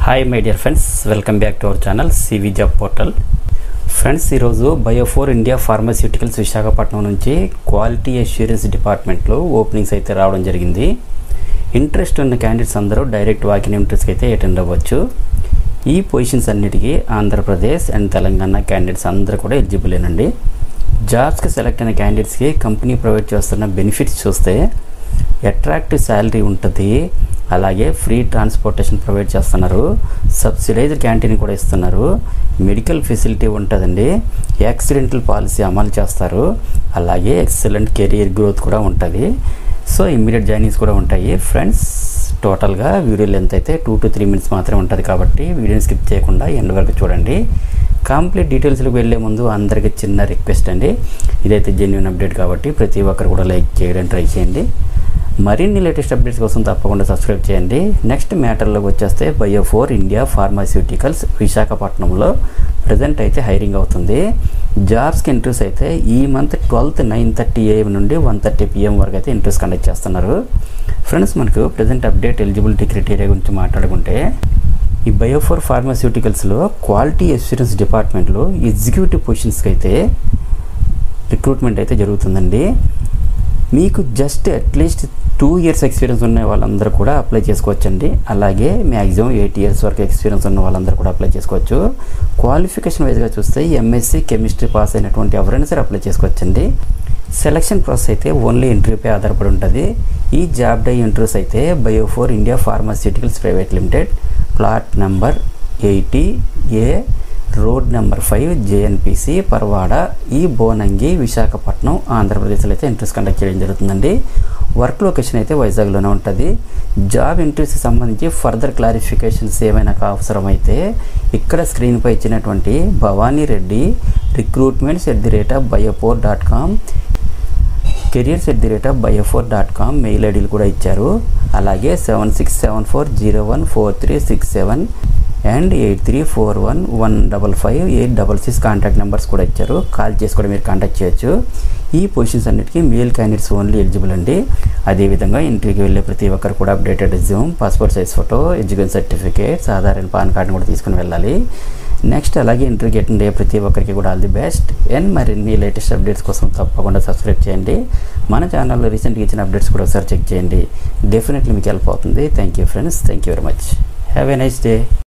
Hi my dear friends, welcome back to our channel CV job portal. Friends, ఈరోజు బయో4 India pharmaceuticals Visakhapatnam నుంచి quality assurance డిపార్ట్మెంట్లో openings అయితే రావడం జరిగింది. ఇంట్రెస్ట్ ఉన్న క్యాండిడేట్స్ అందరూ డైరెక్ట్ వాకిన్ ఇంటర్వ్యూస్కి అయితే అటెండ్ అవ్వచ్చు. ఈ పొజిషన్స్ అన్నిటికీ ఆంధ్రప్రదేశ్ అండ్ తెలంగాణ క్యాండిడేట్స్ అందరూ కూడా ఎలిజిబులేనండి. జాబ్స్కి సెలెక్ట్ అయిన క్యాండిడేట్స్కి కంపెనీ ప్రొవైడ్ చేస్తున్న బెనిఫిట్స్ చూస్తే అట్రాక్టివ్ శాలరీ ఉంటుంది, అలాగే ఫ్రీ ట్రాన్స్పోర్టేషన్ ప్రొవైడ్ చేస్తున్నారు, సబ్సిడైజ్డ్ క్యాంటీన్ కూడా ఇస్తున్నారు, మెడికల్ ఫెసిలిటీ ఉంటుందండి, యాక్సిడెంటల్ పాలసీ అమలు చేస్తారు, అలాగే ఎక్సలెంట్ కెరీర్ గ్రోత్ కూడా ఉంటుంది. సో ఇమ్మీడియట్ జాయినింగ్స్ కూడా ఉంటాయి. ఫ్రెండ్స్, టోటల్గా వీడియో లెంత్ అయితే 2 to 3 minutes మాత్రమే ఉంటుంది కాబట్టి వీడియోని స్కిప్ చేయకుండా ఎండ్ వరకు చూడండి. కంప్లీట్ డీటెయిల్స్కి వెళ్ళే ముందు అందరికీ చిన్న రిక్వెస్ట్ అండి, ఇదైతే జెన్యూన్ అప్డేట్ కాబట్టి ప్రతి ఒక్కరు కూడా లైక్ చేయడం ట్రై చేయండి. మరిన్ని లేటెస్ట్ అప్డేట్స్ కోసం తప్పకుండా సబ్స్క్రైబ్ చేయండి. నెక్స్ట్ మ్యాటర్లోకి వచ్చేస్తే బయో4 ఇండియా ఫార్మాస్యూటికల్స్ విశాఖపట్నంలో ప్రజెంట్ అయితే హైరింగ్ అవుతుంది. జాబ్స్కి ఇంటర్వ్యూస్ అయితే ఈ మంత్ 12th 9:30 AM నుండి 1:30 PM వరకు అయితే ఇంటర్వ్యూస్ కండక్ట్ చేస్తున్నారు. ఫ్రెండ్స్, మనకు ప్రజెంట్ అప్డేట్ ఎలిజిబిలిటీ క్రైటీరియా గురించి మాట్లాడుకుంటే ఈ బయో4 ఫార్మాస్యూటికల్స్లో క్వాలిటీ అష్యూరెన్స్ డిపార్ట్మెంట్లో ఎగ్జిక్యూటివ్ పొజిషన్స్కి అయితే రిక్రూట్మెంట్ అయితే జరుగుతుందండి. మీకు జస్ట్ అట్లీస్ట్ 2 years ఎక్స్పీరియన్స్ ఉన్న వాళ్ళందరూ కూడా అప్లై చేసుకోవచ్చండి. అలాగే మ్యాక్సిమం 8 years వరకు ఎక్స్పీరియన్స్ ఉన్న వాళ్ళందరూ కూడా అప్లై చేసుకోవచ్చు. క్వాలిఫికేషన్ వైజ్గా చూస్తే ఎంఎస్సి కెమిస్ట్రీ పాస్ అయినటువంటి ఎవరైనా సరే అప్లై చేసుకోవచ్చండి. సెలక్షన్ ప్రాసెస్ అయితే ఓన్లీ ఇంటర్వ్యూపై ఆధారపడి ఉంటుంది. ఈ జాబ్ డై ఇంటర్వ్యూస్ అయితే బయో4 India pharmaceuticals private limited, plot number 80A, road number 5, JNPC, Parawada, ఈ బోనంగి, విశాఖపట్నం, ఆంధ్రప్రదేశ్లో అయితే ఇంటర్వ్యూస్ కండక్ట్ చేయడం జరుగుతుందండి. వర్క్ లొకేషన్ అయితే వైజాగ్లోనే ఉంటుంది. జాబ్ ఇంటర్వ్యూస్కి సంబంధించి ఫర్దర్ క్లారిఫికేషన్స్ ఏమైనా అవసరమైతే ఇక్కడ స్క్రీన్పై ఇచ్చినటువంటి Bhavani Reddy recruitments@bio4.com, careers@bio4.com mail ఐడీలు కూడా ఇచ్చారు. అలాగే 7674014367 అండ్ 8341155866 కాంటాక్ట్ నెంబర్స్ కూడా ఇచ్చారు. కాల్ చేసి కూడా మీరు కాంటాక్ట్ చేయొచ్చు. ఈ పొజిషన్స్ అన్నిటికీ మేల్ క్యాండిడేట్స్ ఓన్లీ ఎలిజిబుల్ అండి. అదేవిధంగా ఇంటర్వ్యూకి వెళ్ళే ప్రతి ఒక్కరు కూడా updated resume, passport size photo, education certificates, Aadhaar and pan కార్డుని కూడా తీసుకుని వెళ్ళాలి. నెక్స్ట్ అలాగే ఇంటర్వ్యూకి అటెండ్ అయ్యే ప్రతి ఒక్కరికి కూడా ఆల్ ది బెస్ట్. అండ్ మరిన్ని లేటెస్ట్ అప్డేట్స్ కోసం తప్పకుండా సబ్స్క్రైబ్ చేయండి. మన ఛానల్లో రీసెంట్గా ఇచ్చిన అప్డేట్స్ కూడా ఒకసారి చెక్ చేయండి. డెఫినెట్లీ మీకు హెల్ప్ అవుతుంది. Thank you friends, thank you very much. Have a nice day.